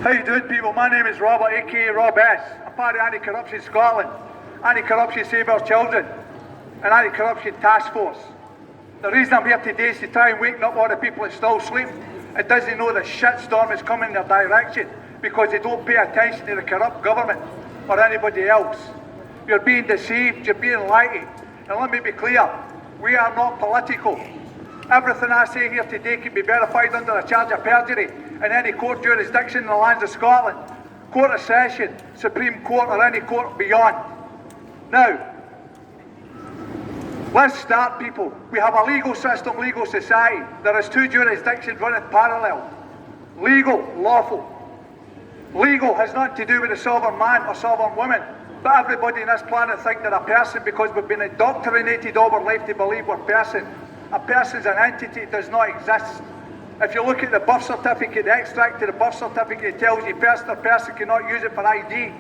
How you doing, people? My name is Robert, AKA Robess. I'm part of Anti-Corruption Scotland, Anti-Corruption Save Our Children, and Anti-Corruption Task Force. The reason I'm here today is to try and wake up all the people that still sleep and doesn't know the shitstorm is coming in their direction because they don't pay attention to the corrupt government or anybody else. You're being deceived, you're being lied. And let me be clear, we are not political. Everything I say here today can be verified under a charge of perjury in any court jurisdiction in the lands of Scotland, Court of Session, Supreme Court or any court beyond. Now, let's start, people. We have a legal system, legal society. There is two jurisdictions running parallel. Legal, lawful. Legal has nothing to do with the sovereign man or sovereign woman, but everybody on this planet thinks they're a person because we've been indoctrinated all our life to believe we're a person. A person's an entity, it does not exist. If you look at the birth certificate, the extract to the birth certificate, it tells you person or person cannot use it for ID.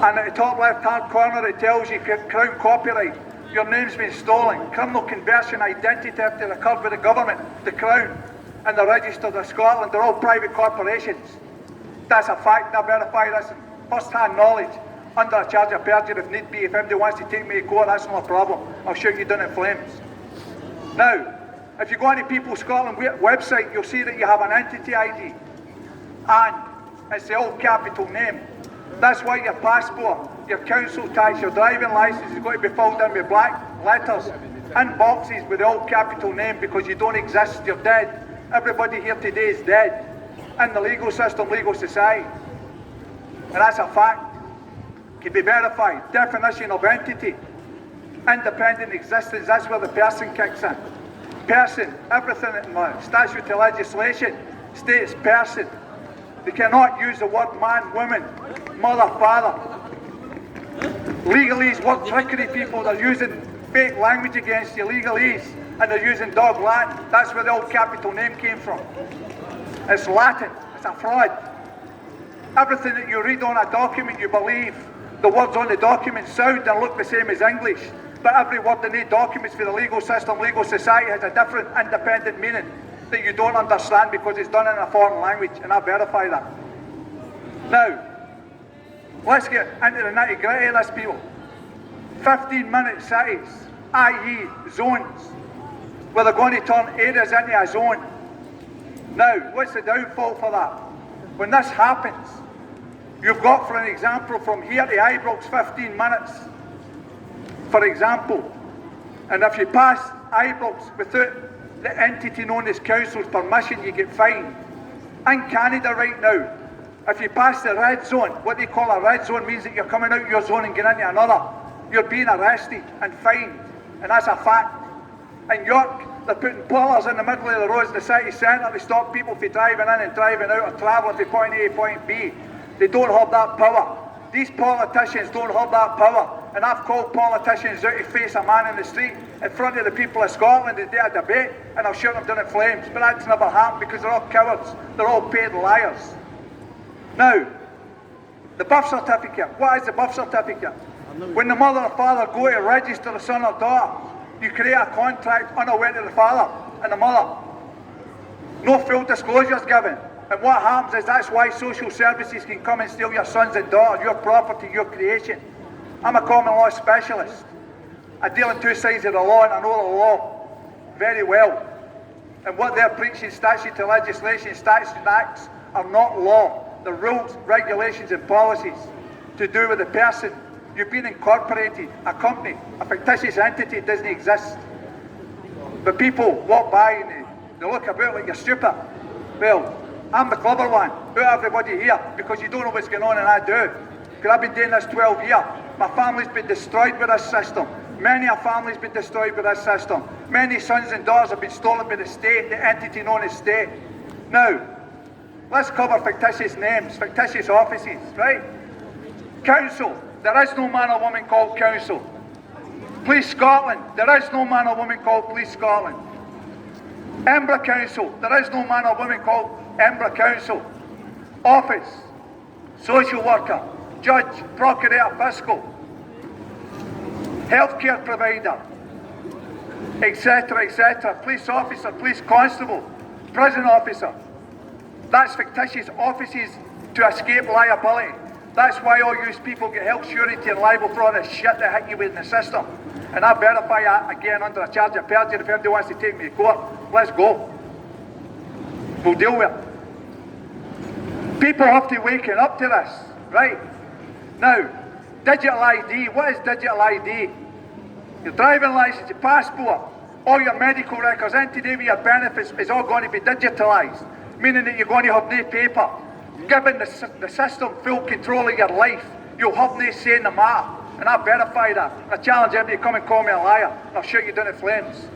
And at the top left-hand corner, it tells you Crown copyright. Your name's been stolen. Criminal conversion identity theft that occurred with the government, the Crown, and the Register of Scotland. They're all private corporations. That's a fact. I verify this first-hand knowledge under a charge of perjury if need be. If anybody wants to take me to court, that's not a problem. I'll shoot you down in flames. Now, if you go on the People Scotland website, you'll see that you have an entity ID. And it's the old capital name. That's why your passport, your council tax, your driving licence is going to be filled in with black letters and boxes with the old capital name because you don't exist, you're dead. Everybody here today is dead. In the legal system, legal society. And that's a fact. Can be verified. Definition of entity. Independent existence, that's where the person kicks in. Person, everything in the statute of legislation states person. They cannot use the word man, woman, mother, father. Legalese, word trickery, people, they're using fake language against you, legalese, and they're using dog Latin. That's where the old capital name came from. It's Latin, it's a fraud. Everything that you read on a document, you believe the words on the document sound and look the same as English. But every word in the documents for the legal system, legal society has a different independent meaning that you don't understand because it's done in a foreign language, and I verify that. Now, let's get into the nitty-gritty of this, people. 15-minute cities, i.e. zones, where they're going to turn areas into a zone. Now, what's the downfall for that? When this happens, you've got, for an example, from here to Ibrox 15 minutes, for example. And if you pass Ibrox without the entity known as council's permission, you get fined. In Canada right now, if you pass the red zone, what they call a red zone means that you're coming out your zone and getting into another. You're being arrested and fined, and that's a fact. In York, they're putting pillars in the middle of the roads in the city centre to stop people from driving in and driving out or travelling from point A to point B. They don't have that power. These politicians don't have that power. And I've called politicians out to face a man in the street in front of the people of Scotland to do a debate, and I'll shoot them down in flames. But that's never happened because they're all cowards. They're all paid liars. Now, the birth certificate. What is the birth certificate? When the mother or father go to register the son or daughter, you create a contract unaware to the father and the mother. No full disclosure is given. And what happens is that's why social services can come and steal your sons and daughters, your property, your creation. I'm a common law specialist. I deal on two sides of the law and I know the law very well. And what they're preaching, statute of legislation, statutes and acts, are not law. They're rules, regulations and policies to do with the person. You've been incorporated, a company, a fictitious entity doesn't exist. But people walk by and they look about like you're stupid. Well, I'm the clever one, out of everybody here, because you don't know what's going on and I do. Because I've been doing this 12 years. My family's been destroyed with this system. Many a family's been destroyed with this system. Many sons and daughters have been stolen by the state, the entity known as state. Now, let's cover fictitious names, fictitious offices, right? Council, there is no man or woman called council. Police Scotland, there is no man or woman called Police Scotland. Embra Council, there is no man or woman called Embra Council. Office, social worker, judge, procurator, fiscal, healthcare provider, etc., etc., police officer, police constable, prison officer. That's fictitious offices to escape liability. That's why all you people get health surety and liable for all the shit that hit you with in the system. And I verify that again under a charge of perjury. If anybody wants to take me to court, let's go. We'll deal with it. People have to waken up to this, right? Now, digital ID. What is digital ID? Your driving license, your passport, all your medical records, and today with your benefits is all going to be digitalised, meaning that you're going to have no paper. Giving the system full control of your life, you'll have no say in the matter. And I verify that. And I challenge everybody to come and call me a liar, and I'll shoot you down in flames.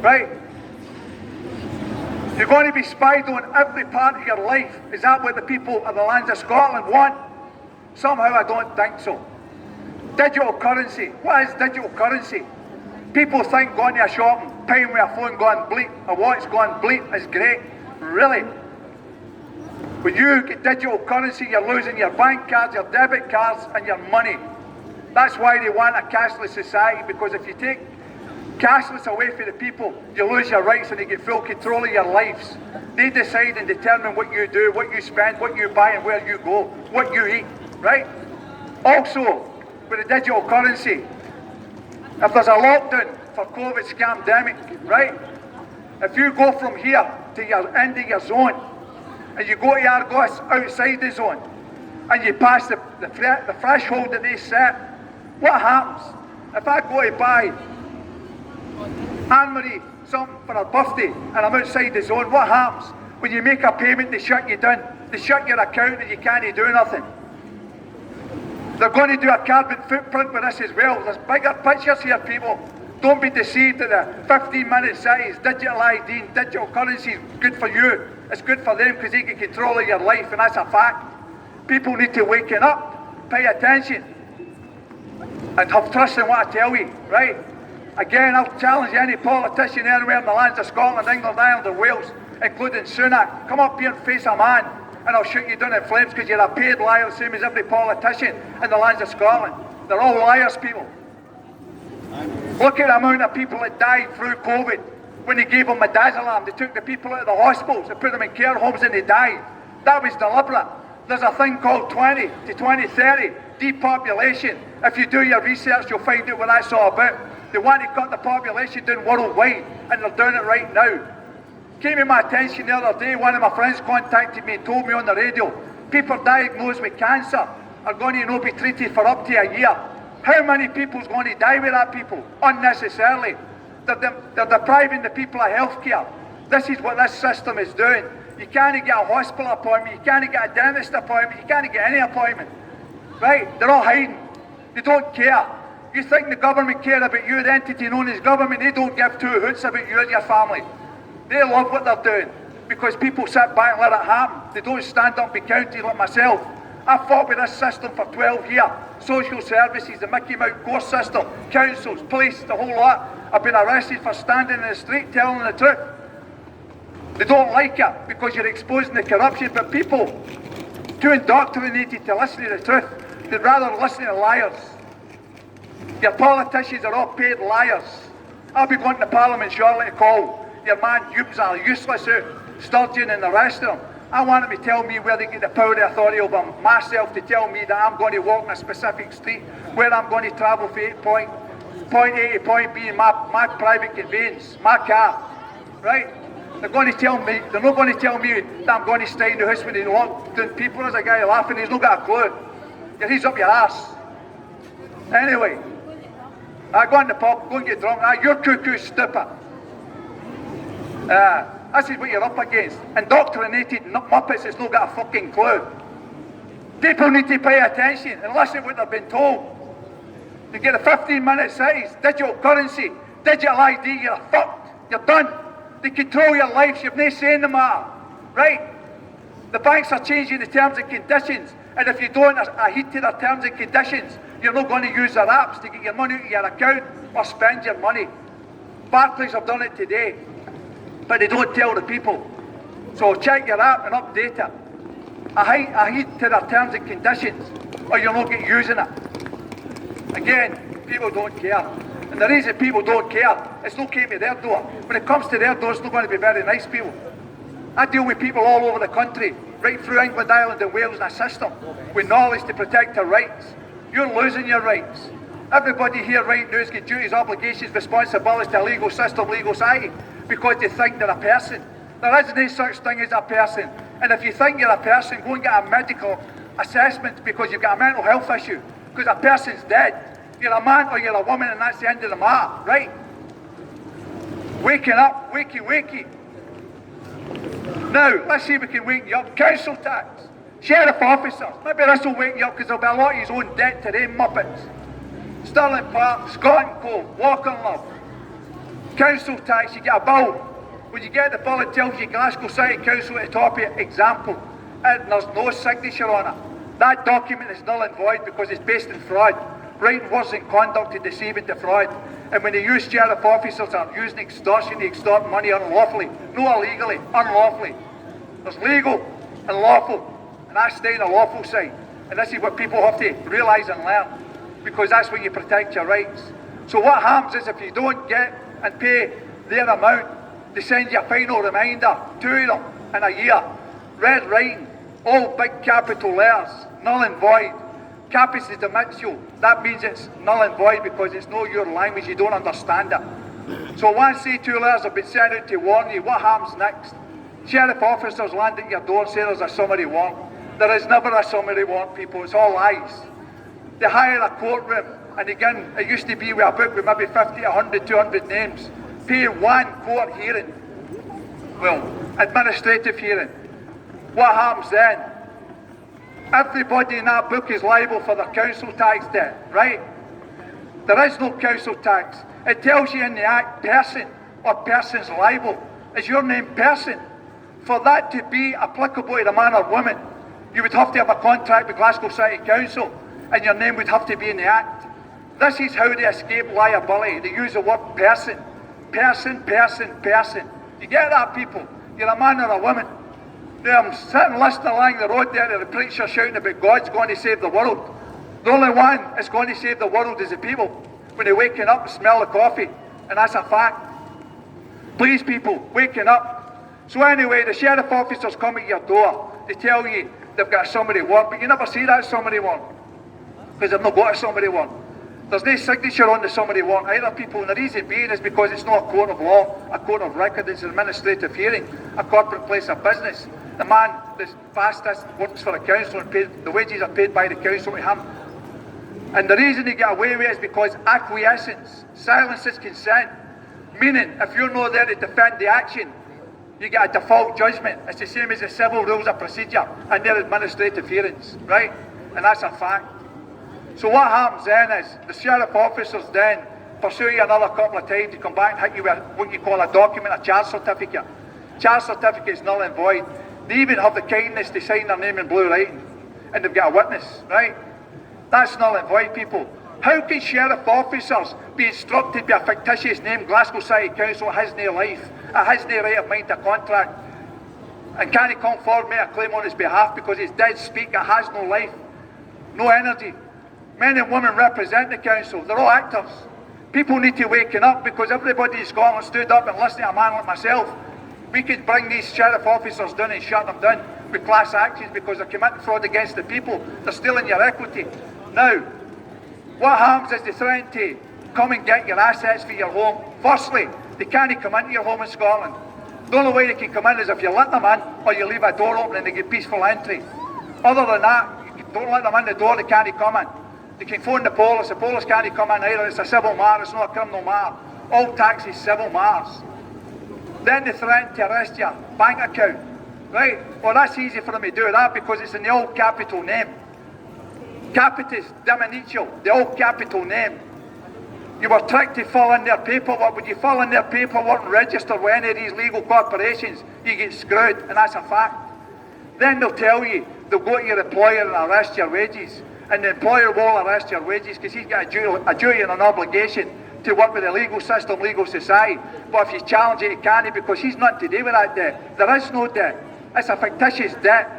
Right? You're going to be spied on every part of your life. Is that what the people of the lands of Scotland want? Somehow I don't think so. Digital currency. What is digital currency? People think going to a shop and paying with a phone going bleep, a watch going bleep is great. Really? When you get digital currency, you're losing your bank cards, your debit cards, and your money. That's why they want a cashless society, because if you take cashless away from the people, you lose your rights and they get full control of your lives. They decide and determine what you do, what you spend, what you buy, and where you go, what you eat, right? Also, with the digital currency, if there's a lockdown for COVID scamdemic, right? If you go from here to your end of your zone, and you go to Argos outside the zone, and you pass the threshold that they set, what happens? If I go to buy Anne-Marie something for her birthday, and I'm outside the zone, what happens? When you make a payment, they shut you down. They shut your account and you can't do nothing. They're going to do a carbon footprint with this as well. There's bigger pictures here, people. Don't be deceived that the 15-minute cities, digital ID and digital currency is good for you. It's good for them because they can control of your life, and that's a fact. People need to waken up, pay attention, and have trust in what I tell you, right? Again, I'll challenge any politician anywhere in the lands of Scotland, England, Ireland or Wales, including Sunak, come up here and face a man, and I'll shoot you down in flames because you're a paid liar, the same as every politician in the lands of Scotland. They're all liars, people. Look at the amount of people that died through COVID. When they gave them midazolam, they took the people out of the hospitals, they put them in care homes and they died. That was deliberate. There's a thing called 20 to 2030 depopulation. If you do your research, you'll find out what that's all about. They want to cut the population down worldwide, and they're doing it right now. Came to my attention the other day, one of my friends contacted me and told me on the radio, people diagnosed with cancer are going to be treated for up to a year. How many people's going to die with that, people? Unnecessarily. They're depriving the people of health care. This is what this system is doing. You can't get a hospital appointment, you can't get a dentist appointment, you can't get any appointment. Right? They're all hiding. They don't care. You think the government care about you, the entity known as government, they don't give two hoots about you and your family. They love what they're doing because people sit back and let it happen. They don't stand up and be counted like myself. I fought with this system for 12 years. Social services, the Mickey Mouse course system, councils, police, the whole lot. I've been arrested for standing in the street telling the truth. They don't like it because you're exposing the corruption, but people, too indoctrinated to listen to the truth, they'd rather listen to liars. Your politicians are all paid liars. I'll be going to Parliament shortly to call your man Hughes are useless out, Sturgeon and the rest of them. I want them to tell me where they get the power and authority over myself to tell me that I'm going to walk in a specific street, where I'm going to travel from point A to point B in my private conveyance, my car, right? They're going to tell me, they're not going to tell me that I'm going to stay in the house when they lock down people. There's a guy laughing, he's not got a clue. He's up your ass. Anyway, I go in the pub, go and get drunk. You're cuckoo stupid. This is what you're up against. Indoctrinated muppets that's not got a fucking clue. People need to pay attention and listen to what they've been told. You get a 15-minute cities, digital currency, digital ID, you're fucked. You're done. They control your lives, you've no say in the matter. Right? The banks are changing the terms and conditions, and if you don't adhere to their terms and conditions, you're not going to use their apps to get your money out of your account or spend your money. Barclays have done it today, but they don't tell the people. So check your app and update it. Adhere to their terms and conditions, or you'll not get using it. Again, people don't care. And the reason people don't care, it's not came to their door. When it comes to their door, it's not going to be very nice, people. I deal with people all over the country, right through England, Ireland and Wales in a system, with knowledge to protect their rights. You're losing your rights. Everybody here right now has got duties, obligations, responsibilities to a legal system, legal society, because they think they're a person. There isn't any such thing as a person. And if you think you're a person, go and get a medical assessment because you've got a mental health issue, because a person's dead. You're a man or you're a woman and that's the end of the matter, right? Waking up, wakey. Now, let's see if we can wake you up. Council tax, sheriff officers, maybe this will wake you up because there'll be a lot of his own debt to them muppets. Stirling Park, Scott and Co, Walk and Love. Council tax, you get a bill. When you get the bill, it tells you Glasgow City Council at the top of it, example, and there's no signature on it. That document is null and void because it's based in fraud. Writing words and conduct to deceive and defraud. And when they use sheriff officers are using extortion to extort money unlawfully, not illegally, unlawfully. There's legal and lawful, and I stay on the lawful side. And this is what people have to realise and learn, because that's when you protect your rights. So what happens is if you don't get and pay their amount, they send you a final reminder, 2 of them in a year. Red writing, all big capital letters, null and void. Capus is demitio, that means it's null and void because it's not your language, you don't understand it. So once these 2 letters have been sent out to warn you, what happens next? Sheriff officers land at your door and say there's a summary warrant. There is never a summary warrant, people, it's all lies. They hire a courtroom, and again, it used to be with a book with maybe 50, 100, 200 names. Pay 1 court hearing. Well, administrative hearing. What happens then? Everybody in that book is liable for their council tax debt, right? There is no council tax. It tells you in the Act, person or persons liable. Is your name person? For that to be applicable to the man or woman, you would have to have a contract with Glasgow City Council, and your name would have to be in the Act. This is how they escape liability. They use the word person. Person. You get that, people? You're a man or a woman. Now, I'm sitting listening along the road there to the preacher shouting about God's going to save the world. The only one that's going to save the world is the people when they're waking up and smell the coffee. And that's a fact. Please, people, waking up. So anyway, the sheriff officers come at your door. They tell you they've got a summary warrant, but you never see that summary warrant because they've not got a summary warrant. There's no signature on the summary warrant either, people, and the reason being is because it's not a court of law, a court of record, it's an administrative hearing, a corporate place of business. The man that's fastest works for the council and the wages are paid by the council to him. And the reason they get away with it is because acquiescence, silence is consent. Meaning, if you're not there to defend the action, you get a default judgment. It's the same as the civil rules of procedure and their administrative hearings, right? And that's a fact. So what happens then is the sheriff officers then pursue you another couple of times to come back and hit you with what you call a document, a charge certificate. Charge certificate is null and void. They even have the kindness to sign their name in blue writing, and they've got a witness, right? That's null and void, people. How can sheriff officers be instructed by a fictitious name, Glasgow City Council, has no life, has no right of mind to contract, and can't he come forward and make a claim on his behalf because he's dead speak, it has no life, no energy. Men and women represent the council, they're all actors. People need to waken up because everybody in Scotland stood up and listened to a man like myself. We could bring these sheriff officers down and shut them down with class actions because they're committing fraud against the people. They're stealing your equity. Now, what happens is they threaten to come and get your assets for your home. Firstly, they can't come into your home in Scotland. The only way they can come in is if you let them in or you leave a door open and they get peaceful entry. Other than that, you don't let them in the door, they can't come in. They can phone the police can't come in either. It's a civil matter, it's not a criminal matter. All tax is civil matters. Then they threaten to arrest your bank account, right? Well, that's easy for them to do that because it's in the old capital name. Capitis Dominitio, the old capital name. You were tricked to fill in their paperwork. When you fill in their paperwork and register with any of these legal corporations, you get screwed, and that's a fact. Then they'll tell you, they'll go to your employer and arrest your wages. And the employer will arrest your wages because he's got a duty and an obligation to work with the legal system, legal society. But if you challenge it, he can't because he's not to do with that debt. There is no debt. It's a fictitious debt.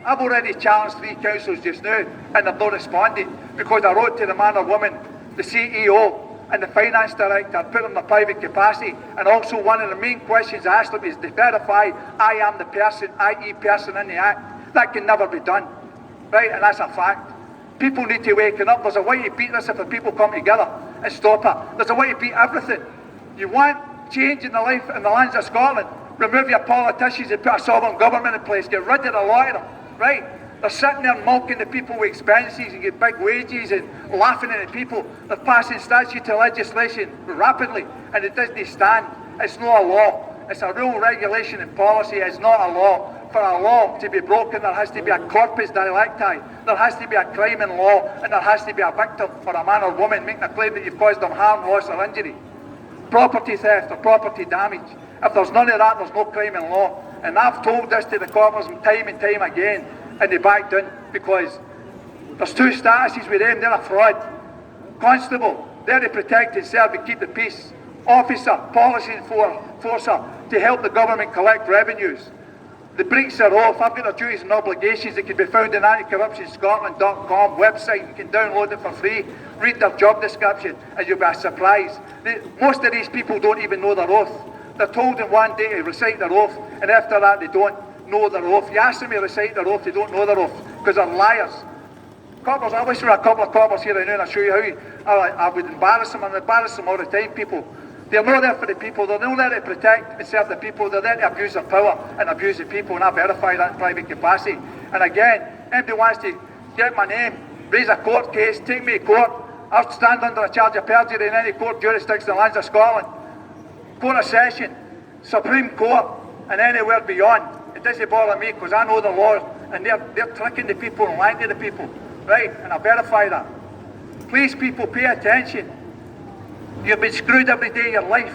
I've already challenged 3 councils just now and they've not responded because I wrote to the man or woman, the CEO, and the finance director put in the private capacity, and also one of the main questions I asked them is to verify I am the person, i.e. person in the act. That can never be done, right? And that's a fact. People need to waken up. There's a way to beat this if the people come together and stop it. There's a way to beat everything. You want change in the life in the lands of Scotland, remove your politicians and put a sovereign government in place. Get rid of the lot of them, right? They're sitting there milking the people with expenses and get big wages and laughing at the people. They're passing statute to legislation rapidly, and it doesn't stand. It's not a law. It's a rule, regulation and policy. It's not a law. For a law to be broken, there has to be a corpus delicti. There has to be a crime in law, and there has to be a victim for a man or woman making a claim that you've caused them harm, loss or injury. Property theft or property damage. If there's none of that, there's no crime in law. And I've told this to the courts time and time again, and they backed down because there's two statuses with them. They're a fraud. Constable, they're to protect and serve and keep the peace. Officer, policy enforcer, to help the government collect revenues. The breach their oath. I've got their duties and obligations that can be found in anticorruptionscotland.com website. You can download it for free. Read their job description and you'll be surprised. Most of these people don't even know their oath. They're told in one day to recite their oath, and after that they don't know their oath. You ask them to recite their oath, they don't know their oath because they're liars. Coppers, I wish there were a couple of coppers here and I'll show you how I would embarrass them. I embarrass them all the time, people. They're not there for the people. They're not there to protect and serve the people. They're there to abuse their power and abuse the people, and I verify that in private capacity. And again, anybody wants to get my name, raise a court case, take me to court, I'll stand under a charge of perjury in any court jurisdiction in the lands of Scotland. Court of Session, Supreme Court, and anywhere beyond. It doesn't bother me because I know the law, and they're tricking the people and lying to the people, right? And I verify that. Please, people, pay attention. You've been screwed every day of your life,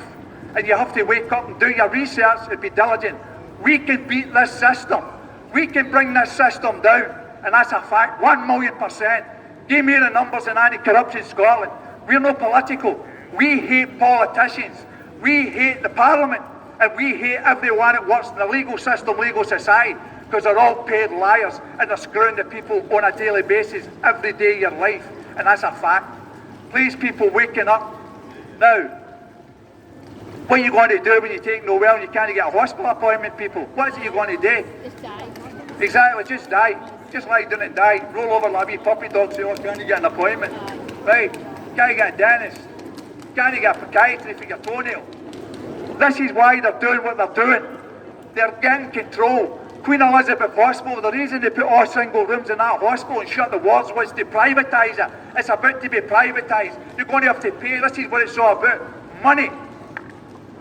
and you have to wake up and do your research and be diligent. We can beat this system. We can bring this system down, and that's a fact, 1,000,000%. Give me the numbers in anti-corruption Scotland. We're not political. We hate politicians. We hate the Parliament, and we hate everyone that works in the legal system, legal society, because they're all paid liars, and they're screwing the people on a daily basis every day of your life, and that's a fact. Please, people, waking up. Now, what are you going to do when you take no well and you can't get a hospital appointment, people? What is it you're going to do? Just die. Exactly, just die. Just lie down and die. Roll over like a wee puppy dog so you can't get an appointment. Right? Can't get a dentist. Can't get a psychiatrist for your toenail. This is why they're doing what they're doing. They're getting control. Queen Elizabeth Hospital, the reason they put all single rooms in that hospital and shut the wards was to privatise it. It's about to be privatised. You're going to have to pay. This is what it's all about. Money.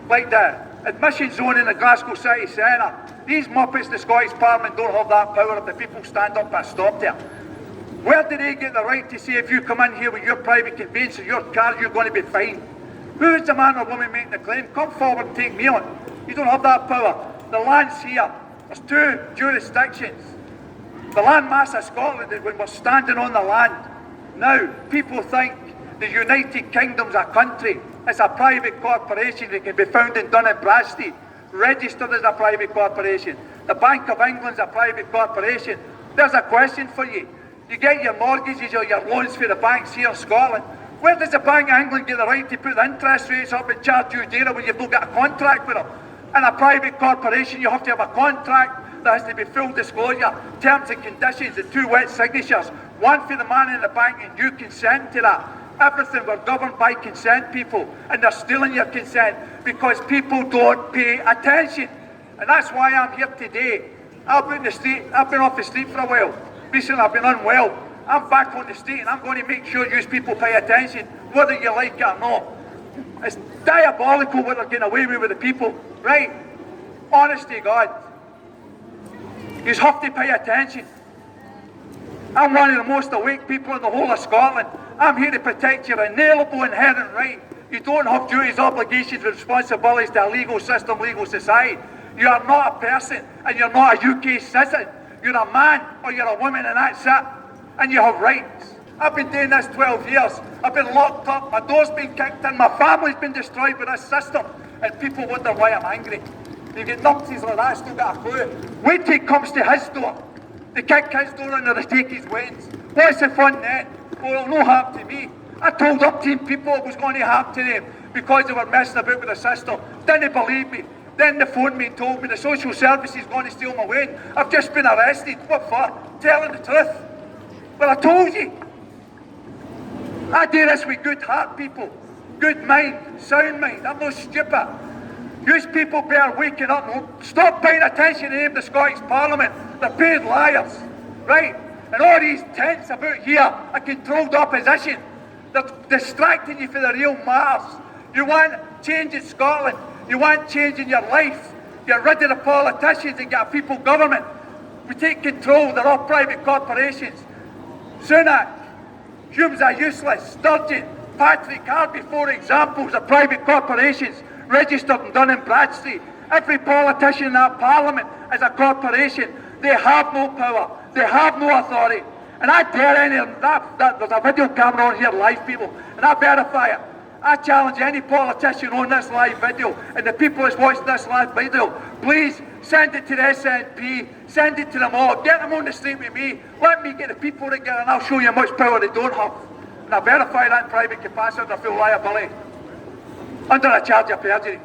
Like the admission zone in the Glasgow city centre. These muppets, the Scottish Parliament, don't have that power if the people stand up and stop there. Where do they get the right to say if you come in here with your private conveyance or your car, you're going to be fined? Who is the man or woman making the claim? Come forward and take me on. You don't have that power. The land's here. There's two jurisdictions. The land mass of Scotland is when we're standing on the land. Now, people think the United Kingdom's a country. It's a private corporation that can be found in Dun and Bradstreet, registered as a private corporation. The Bank of England's a private corporation. There's a question for you. You get your mortgages or your loans for the banks here in Scotland. Where does the Bank of England get the right to put the interest rates up and charge you data when you've not got a contract with them? In a private corporation, you have to have a contract. There has to be full disclosure, terms and conditions, and two wet signatures. One for the man in the bank, and you consent to that. Everything we're governed by consent, people, and they're stealing your consent because people don't pay attention. And that's why I'm here today. I've been off the street for a while. Recently, I've been unwell. I'm back on the street, and I'm going to make sure you people pay attention, whether you like it or not. It's diabolical what they're getting away with the people, right? Honest to God. You have to pay attention. I'm one of the most awake people in the whole of Scotland. I'm here to protect your inalienable inherent right. You don't have duties, obligations, and responsibilities to a legal system, legal society. You are not a person, and you're not a UK citizen. You're a man or you're a woman, and that's it. And you have rights. I've been doing this 12 years. I've been locked up. My door's been kicked in. My family's been destroyed by this system. And people wonder why I'm angry. You get numpties like that, still got a clue. Wait till he comes to his door. They kick his door in or they take his wins. What's the fun then? Well, it'll no happen to me. I told up to people it was going to happen to them because they were messing about with the system. Didn't believe me. Then they phoned me and told me the social service is going to steal my wage. I've just been arrested. What for? Telling the truth. Well, I told you. I do this with good heart, people. Good mind, sound mind. I'm not stupid. You people better waking up and stop paying attention to them, the Scottish Parliament. They're paid liars, right? And all these tents about here are controlled opposition. They're distracting you for the real matters. You want change in Scotland. You want change in your life. Get rid of the politicians and get a people government. We take control. They're all private corporations. Sunak, Humes are useless. Sturgeon, Patrick Harvey, 4 examples of private corporations registered in Dun & Bradstreet. Every politician in that parliament is a corporation. They have no power. They have no authority. And I dare any of them, there's a video camera on here live, people, and I verify it. I challenge any politician on this live video, and the people that's watching this live video, please send it to the SNP, send it to them all, get them on the street with me, let me get the people together and I'll show you how much power they don't have. And I verify that in private capacity under full liability, under a charge of perjury.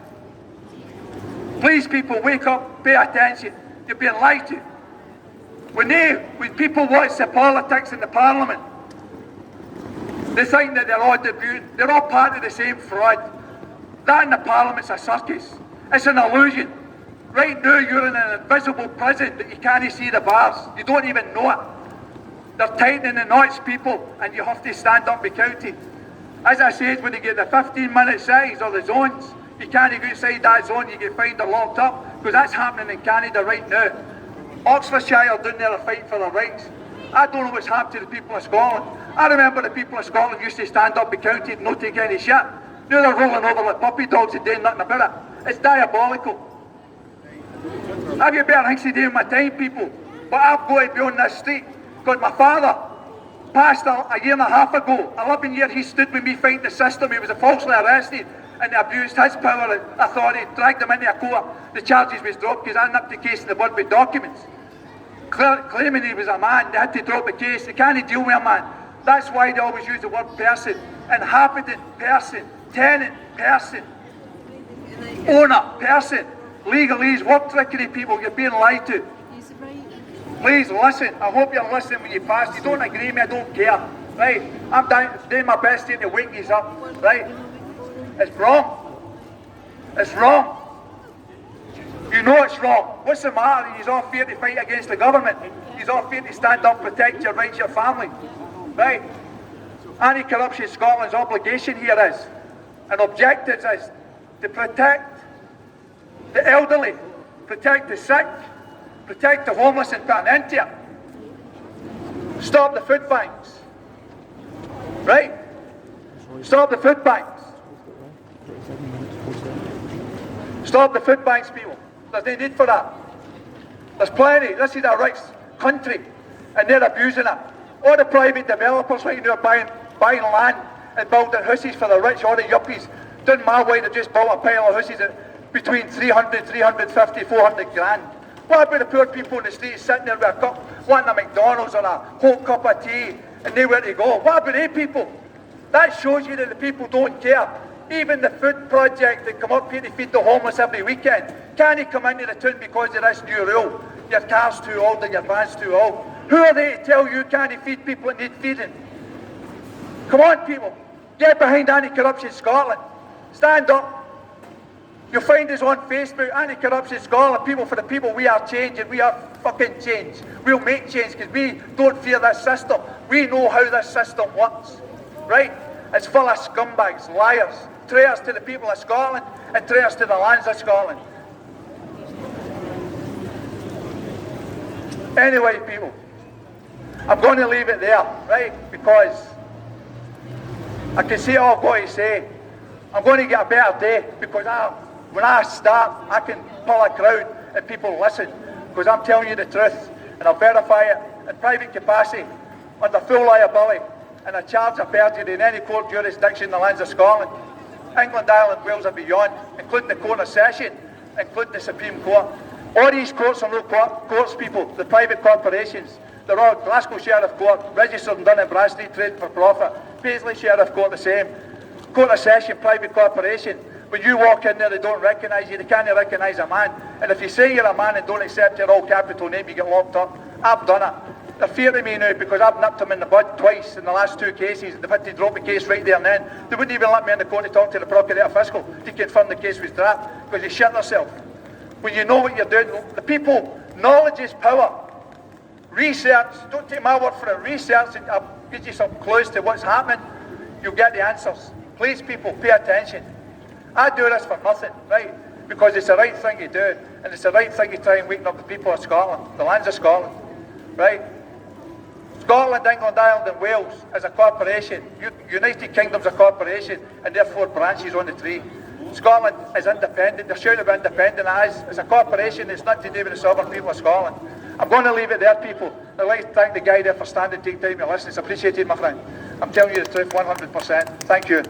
Please people, wake up, pay attention, you're being lied to. When people watch the politics in the Parliament, they think that they're all debuting. They're all part of the same fraud. That in the Parliament's a circus. It's an illusion. Right now you're in an invisible prison that you can't see the bars. You don't even know it. They're tightening the knots, people, and you have to stand up and be counted. As I said, when you get the 15-minute size or the zones, you can't go inside that zone, you get fined or locked up, because that's happening in Canada right now. Oxfordshire down there are fighting for their rights. I don't know what's happened to the people of Scotland. I remember the people of Scotland used to stand up, be counted, and not take any shit. Now they're rolling over like puppy dogs and doing nothing about it. It's diabolical. Have you better things to do with my time, people? But I've got to be on this street, because my father passed a year and a half ago. 11 years he stood with me fighting the system. He was falsely arrested and they abused his power and authority, dragged him into a court. The charges was dropped because I nipped the case in the bud with documents. Claiming he was a man, they had to drop the case. They can't deal with a man. That's why they always use the word person. Inhabitant, person. Tenant, person. Owner, person. Legalese, work trickery, people, you're being lied to. Please listen. I hope you're listening when you pass. You don't agree with me, I don't care. Right? I'm doing my best here to wake you up. Right? It's wrong. It's wrong. You know it's wrong. What's the matter? He's all fear to fight against the government. He's all fear to stand up, protect your rights, your family. Right? Anti-Corruption Scotland's obligation here is, and objectives is, to protect the elderly, protect the sick, protect the homeless and put an end to it. Stop the food banks. Right? Stop the food banks. Stop the food banks, people. There's no need for that. There's plenty. This is a rich country and they're abusing it. All the private developers right now are buying land and building houses for the rich, all the yuppies. Down my way, they just bought a pile of houses at between 300, 350, 400 grand. What about the poor people in the streets sitting there with a cup, wanting a McDonald's or a whole cup of tea and nowhere to go? What about they people? That shows you that the people don't care. Even the food project that come up here to feed the homeless every weekend, can't come into the town because of this new rule. Your car's too old and your van's too old. Who are they to tell you can't feed people that need feeding? Come on, people. Get behind Anti-Corruption Scotland. Stand up. You'll find us on Facebook, Anti-Corruption Scotland, people for the people. We are change and we are fucking change. We'll make change because we don't fear this system. We know how this system works. Right? It's full of scumbags, liars, traitors to the people of Scotland and traitors to the lands of Scotland. Anyway, people, I'm going to leave it there, right? Because I can say all I've got to say. I'm going to get a better day because when I start, I can pull a crowd and people listen because I'm telling you the truth and I'll verify it in private capacity under full liability and a charge of perjury in any court jurisdiction in the lands of Scotland, England, Ireland, Wales and beyond, including the Court of Session, including the Supreme Court. All these courts are no courts, people, the private corporations. The Royal Glasgow Sheriff Court, registered in Dun and Bradstreet, trade for profit. Paisley Sheriff Court, the same. Court of Session, private corporation. When you walk in there, they don't recognise you. They can't recognise a man. And if you say you're a man and don't accept your all capital name, you get locked up. I've done it. They're fearing me now because I've nipped them in the bud twice in the last 2 cases. They've had to drop the case right there and then. They wouldn't even let me in the court to talk to the Procurator Fiscal to confirm the case was dropped because they shit themselves. When you know what you're doing, the people, knowledge is power. Research, don't take my word for it, research and I'll give you some clues to what's happening. You'll get the answers. Please people, pay attention. I do this for nothing, right? Because it's the right thing to do and it's the right thing to try and waken up the people of Scotland, the lands of Scotland, right? Scotland, England, Ireland and Wales is a corporation. United Kingdom's a corporation and there are 4 branches on the tree. Scotland is independent. They're showing about independent as it's a corporation. It's not to do with the sovereign people of Scotland. I'm going to leave it there, people. I'd like to thank the guy there for standing, take time to listen. It's appreciated, my friend. I'm telling you the truth, 100%. Thank you.